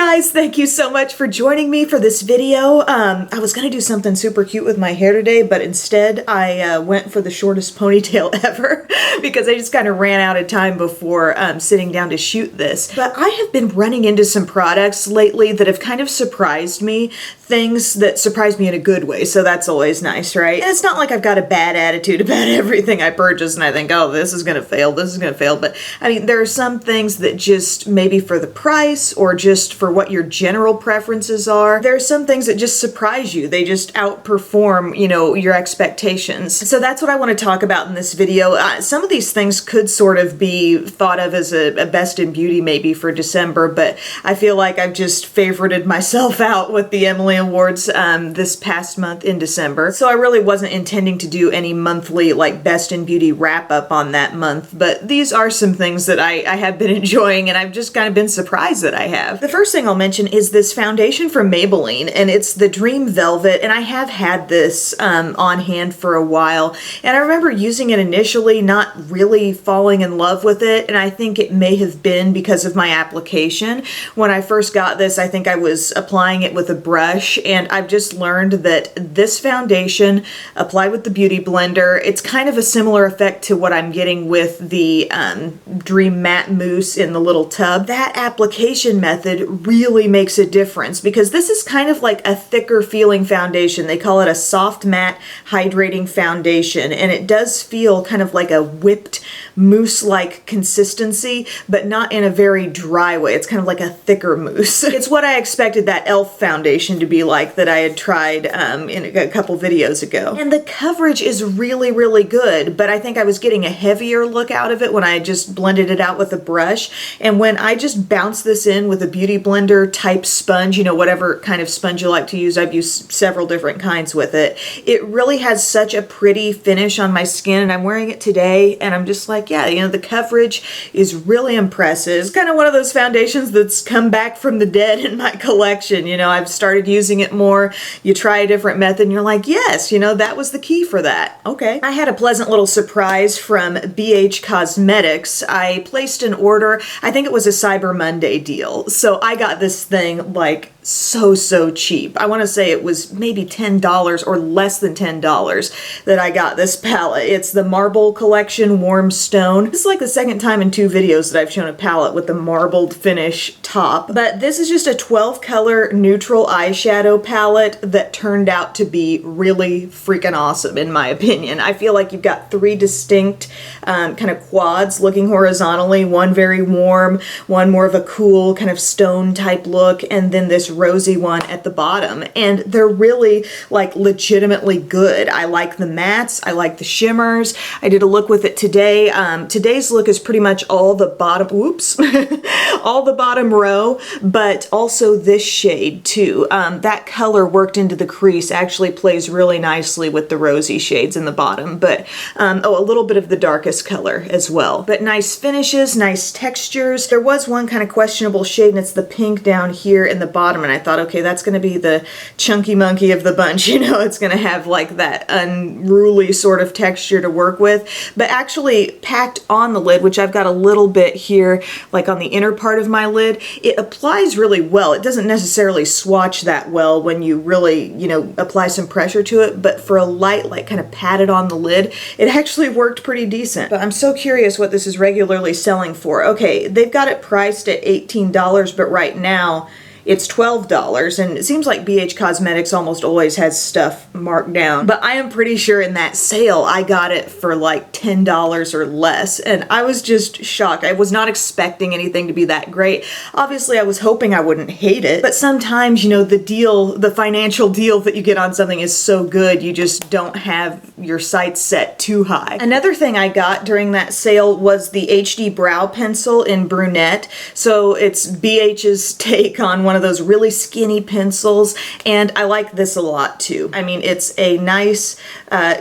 guys, thank you so much for joining me for this video. I was gonna do something super cute with my hair today, but instead I went for the shortest ponytail ever because I just kind of ran out of time before sitting down to shoot this. But I have been running into some products lately that have kind of surprised me, things that surprise me in a good way, so that's always nice, right? And it's not like I've got a bad attitude about everything I purchase and I think, oh, this is gonna fail, this is gonna fail, but I mean, there are some things that just maybe for the price or just for what your general preferences are, there are some things that just surprise you. They just outperform, you know, your expectations. So that's what I want to talk about in this video. Some of these things could sort of be thought of as a best in beauty maybe for December, but I feel like I've just favorited myself out with the Emily Awards this past month in December. So I really wasn't intending to do any monthly like best in beauty wrap up on that month, but these are some things that I have been enjoying and I've just kind of been surprised that I have. The first thing I'll mention is this foundation from Maybelline, and it's the Dream Velvet, and I have had this on hand for a while, and I remember using it initially, not really falling in love with it, and I think it may have been because of my application. When I first got this, I think I was applying it with a brush, and I've just learned that this foundation applied with the Beauty Blender, it's kind of a similar effect to what I'm getting with the Dream Matte Mousse in the little tub. That application method really makes a difference because this is kind of like a thicker feeling foundation. They call it a soft matte hydrating foundation, and it does feel kind of like a whipped mousse-like consistency, but not in a very dry way. It's kind of like a thicker mousse. It's what I expected that e.l.f. foundation to be like that I had tried in a couple videos ago. And the coverage is really, really good, but I think I was getting a heavier look out of it when I just blended it out with a brush. And when I just bounce this in with a Beauty Blender type sponge, you know, whatever kind of sponge you like to use, I've used several different kinds with it. It really has such a pretty finish on my skin, and I'm wearing it today, and I'm just like, yeah, you know, the coverage is really impressive. It's kind of one of those foundations that's come back from the dead in my collection. You know, I've started using it more. You try a different method and you're like, yes, you know, that was the key for that. Okay. I had a pleasant little surprise from BH Cosmetics. I placed an order. I think it was a Cyber Monday deal. So I got this thing like so cheap. I want to say it was maybe $10 or less than $10 that I got this palette. It's the Marble Collection Warm Stone. This is like the second time in 2 videos that I've shown a palette with the marbled finish top. But this is just a 12 color neutral eyeshadow palette that turned out to be really freaking awesome in my opinion. I feel like you've got 3 distinct kind of quads looking horizontally, one very warm, one more of a cool kind of stone type look, and then this rosy one at the bottom, and they're really like legitimately good. I like the mattes, I like the shimmers. I did a look with it today. Today's look is pretty much all the bottom, whoops, all the bottom row, but also this shade too. That color worked into the crease actually plays really nicely with the rosy shades in the bottom, but oh, a little bit of the darkest color as well. But nice finishes, nice textures. There was one kind of questionable shade, and it's the pink down here in the bottom, and I thought, okay, that's going to be the chunky monkey of the bunch, you know, it's going to have like that unruly sort of texture to work with, but actually packed on the lid, which I've got a little bit here, like on the inner part of my lid, it applies really well. It doesn't necessarily swatch that well when you really, you know, apply some pressure to it, but for a light, like kind of patted on the lid, it actually worked pretty decent. But I'm so curious what this is regularly selling for. Okay, they've got it priced at $18, but right now it's $12, and it seems like BH Cosmetics almost always has stuff marked down, but I am pretty sure in that sale I got it for like $10 or less, and I was just shocked. I was not expecting anything to be that great. Obviously I was hoping I wouldn't hate it, but sometimes, you know, the deal, the financial deal that you get on something is so good you just don't have your sights set too high. Another thing I got during that sale was the HD Brow Pencil in Brunette. So it's BH's take on one of those really skinny pencils, and I like this a lot too. I mean, it's a nice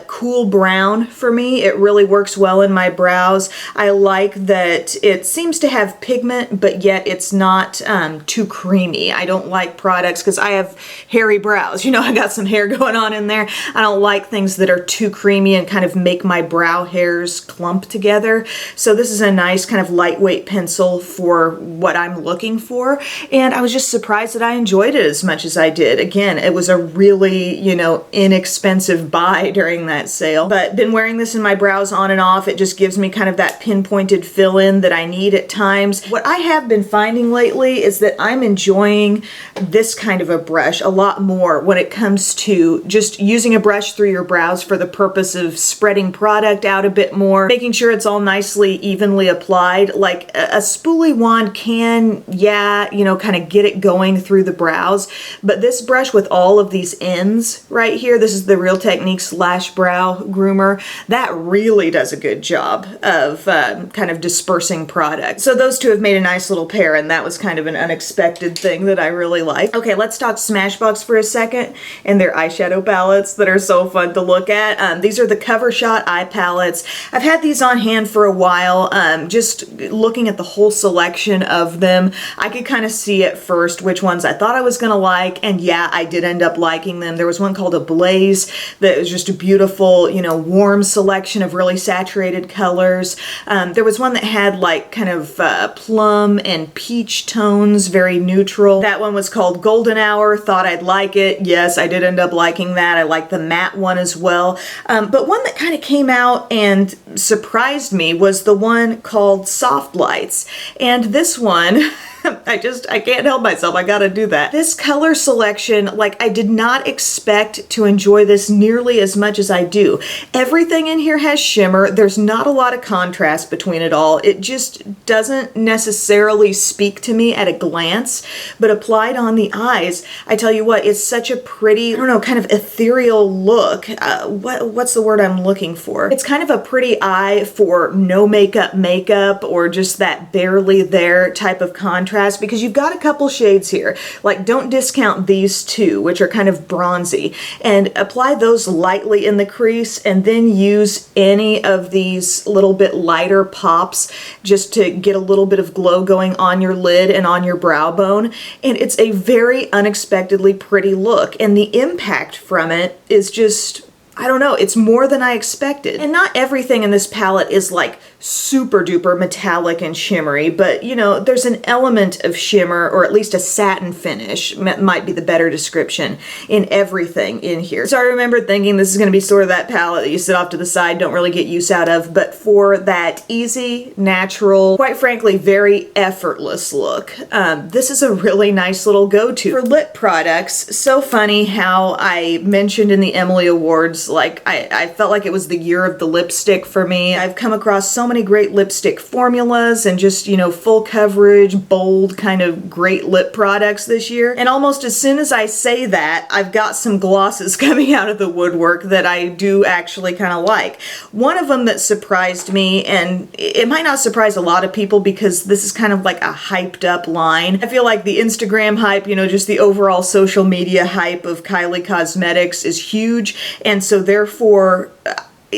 cool brown for me. It really works well in my brows. I like that it seems to have pigment, but yet it's not too creamy. I don't like products, because I have hairy brows, you know, I got some hair going on in there. I don't like things that are too creamy and kind of make my brow hairs clump together. So this is a nice kind of lightweight pencil for what I'm looking for, and I was just surprised that I enjoyed it as much as I did. Again, it was a really, you know, inexpensive buy during that sale. But been wearing this in my brows on and off. It just gives me kind of that pinpointed fill-in that I need at times. What I have been finding lately is that I'm enjoying this kind of a brush a lot more when it comes to just using a brush through your brows for the purpose of spreading product out a bit more, making sure it's all nicely evenly applied. Like a spoolie wand can, yeah, you know, kind of get it going through the brows, but this brush with all of these ends right here, this is the Real Techniques Lash Brow Groomer, that really does a good job of kind of dispersing product. So those two have made a nice little pair, and that was kind of an unexpected thing that I really like. Okay, let's talk Smashbox for a second and their eyeshadow palettes that are so fun to look at. These are the Cover Shot eye palettes. I've had these on hand for a while. Just looking at the whole selection of them, I could kind of see at first which ones I thought I was gonna like, and yeah, I did end up liking them. There was one called Ablaze that was just a beautiful, you know, warm selection of really saturated colors. There was one that had like kind of plum and peach tones, very neutral. That one was called Golden Hour. Thought I'd like it. Yes, I did end up liking that. I like the matte one as well. But one that kind of came out and surprised me was the one called Softlights. And this one, I can't help myself. I gotta do that. This color selection, like, I did not expect to enjoy this nearly as much as I do. Everything in here has shimmer. There's not a lot of contrast between it all. It just doesn't necessarily speak to me at a glance, but applied on the eyes, I tell you what, it's such a pretty, I don't know, kind of ethereal look. What's the word I'm looking for? It's kind of a pretty eye for no makeup or just that barely there type of contrast, because you've got a couple shades here. Like, don't discount these two, which are kind of bronzy, and apply those lightly in the crease, and then use any of these little bit lighter pops just to get a little bit of glow going on your lid and on your brow bone. And it's a very unexpectedly pretty look, and the impact from it is just, I don't know, it's more than I expected. And not everything in this palette is like super duper metallic and shimmery, but you know, there's an element of shimmer, or at least a satin finish might be the better description, in everything in here. So I remember thinking this is going to be sort of that palette that you sit off to the side, don't really get use out of, but for that easy, natural, quite frankly, very effortless look, this is a really nice little go-to. For lip products, so funny how I mentioned in the Emily Awards, like I felt like it was the year of the lipstick for me. I've come across so many great lipstick formulas and just, you know, full coverage, bold kind of great lip products this year. And almost as soon as I say that, I've got some glosses coming out of the woodwork that I do actually kind of like. One of them that surprised me, and it might not surprise a lot of people because this is kind of like a hyped up line. I feel like the Instagram hype, you know, just the overall social media hype of Kylie Cosmetics is huge, and so therefore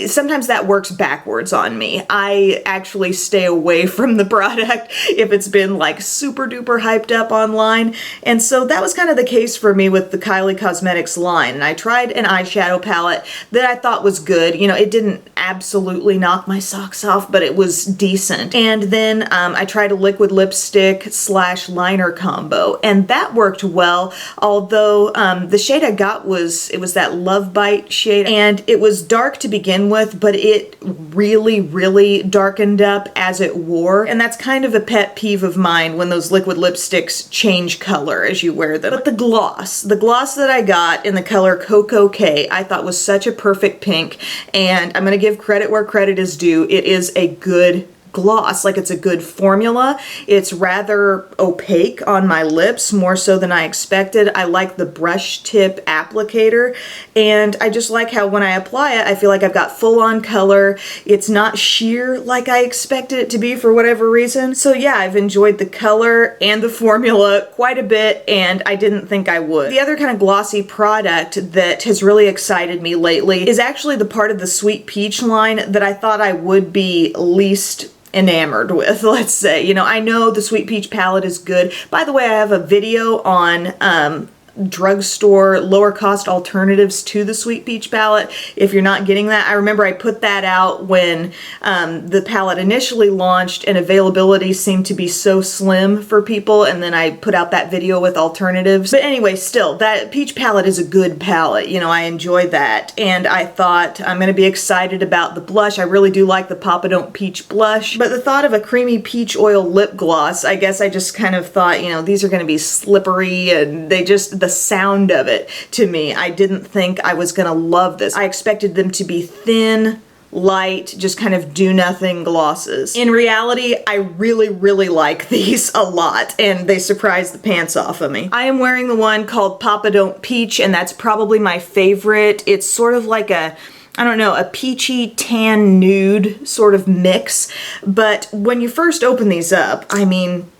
sometimes that works backwards on me. I actually stay away from the product if it's been like super duper hyped up online. And so that was kind of the case for me with the Kylie Cosmetics line. And I tried an eyeshadow palette that I thought was good. You know, it didn't absolutely knock my socks off, but it was decent. And then I tried a liquid lipstick / liner combo, and that worked well. Although the shade I got was that Love Bite shade, and it was dark to begin with, but it really darkened up as it wore, and that's kind of a pet peeve of mine when those liquid lipsticks change color as you wear them. But the gloss that I got in the color Cocoa K, I thought was such a perfect pink, and I'm gonna give credit where credit is due. It is a good gloss. Like, it's a good formula. It's rather opaque on my lips, more so than I expected. I like the brush tip applicator, and I just like how when I apply it, I feel like I've got full-on color. It's not sheer like I expected it to be for whatever reason. So yeah, I've enjoyed the color and the formula quite a bit, and I didn't think I would. The other kind of glossy product that has really excited me lately is actually the part of the Sweet Peach line that I thought I would be least enamored with, let's say. You know, I know the Sweet Peach palette is good. By the way, I have a video on drugstore lower cost alternatives to the Sweet Peach palette if you're not getting that. I remember I put that out when the palette initially launched and availability seemed to be so slim for people, and then I put out that video with alternatives. But anyway, still, that peach palette is a good palette. You know, I enjoyed that, and I thought I'm gonna be excited about the blush. I really do like the Papa Don't Peach blush, but the thought of a creamy peach oil lip gloss, I guess I just kind of thought, you know, these are gonna be slippery, and the sound of it to me, I didn't think I was gonna love this. I expected them to be thin, light, just kind of do-nothing glosses. In reality, I really, really like these a lot, and they surprised the pants off of me. I am wearing the one called Papa Don't Peach, and that's probably my favorite. It's sort of like a, I don't know, a peachy tan nude sort of mix, but when you first open these up, I mean,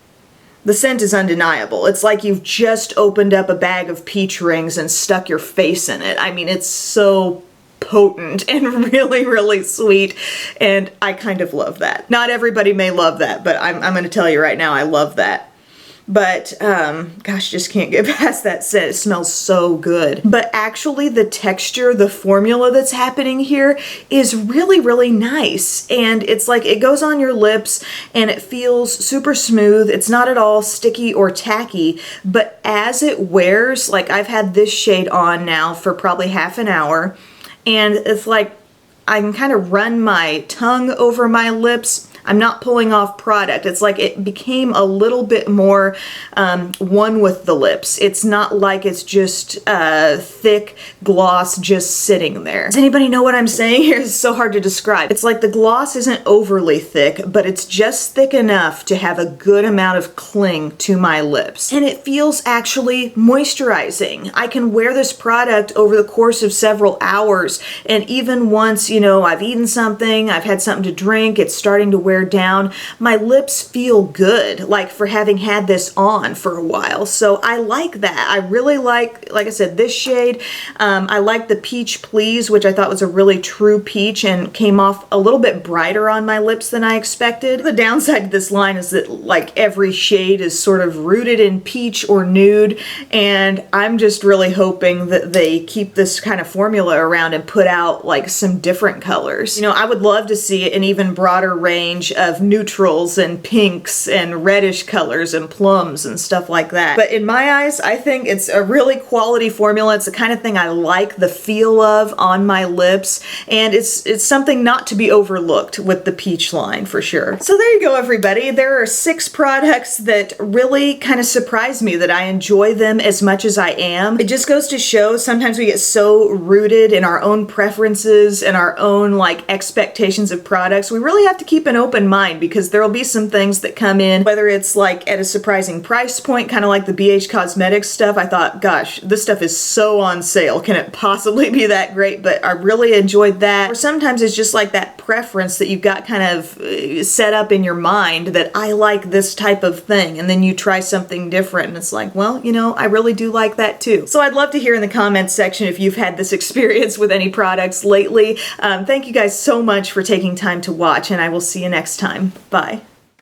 the scent is undeniable. It's like you've just opened up a bag of peach rings and stuck your face in it. I mean, it's so potent and really, really sweet, and I kind of love that. Not everybody may love that, but I'm going to tell you right now, I love that. But, gosh, just can't get past that scent. It smells so good. But actually, the texture, the formula that's happening here is really, really nice. And it's like, it goes on your lips and it feels super smooth. It's not at all sticky or tacky, but as it wears, like I've had this shade on now for probably half an hour, and it's like I can kind of run my tongue over my lips. I'm not pulling off product. It's like it became a little bit more one with the lips. It's not like it's just thick gloss just sitting there. Does anybody know what I'm saying here? It's so hard to describe. It's like the gloss isn't overly thick, but it's just thick enough to have a good amount of cling to my lips. And it feels actually moisturizing. I can wear this product over the course of several hours, and even once, you know, I've eaten something, I've had something to drink, it's starting to wear down, my lips feel good, like for having had this on for a while. So I like that. I really like I said, this shade. I like the Peach Please, which I thought was a really true peach and came off a little bit brighter on my lips than I expected. The downside to this line is that like every shade is sort of rooted in peach or nude, and I'm just really hoping that they keep this kind of formula around and put out like some different colors. You know, I would love to see an even broader range of neutrals and pinks and reddish colors and plums and stuff like that. But in my eyes, I think it's a really quality formula. It's the kind of thing I like the feel of on my lips, and it's something not to be overlooked with the peach line for sure. So there you go, everybody. There are 6 products that really kind of surprise me that I enjoy them as much as I am. It just goes to show sometimes we get so rooted in our own preferences and our own like expectations of products. We really have to keep an open mind, because there will be some things that come in, whether it's like at a surprising price point, kind of like the BH Cosmetics stuff. I thought, gosh, this stuff is so on sale. Can it possibly be that great? But I really enjoyed that. Or sometimes it's just like that preference that you've got kind of set up in your mind that I like this type of thing, and then you try something different and it's like, well, you know, I really do like that too. So I'd love to hear in the comments section if you've had this experience with any products lately. Thank you guys so much for taking time to watch, and I will see you next time. Bye.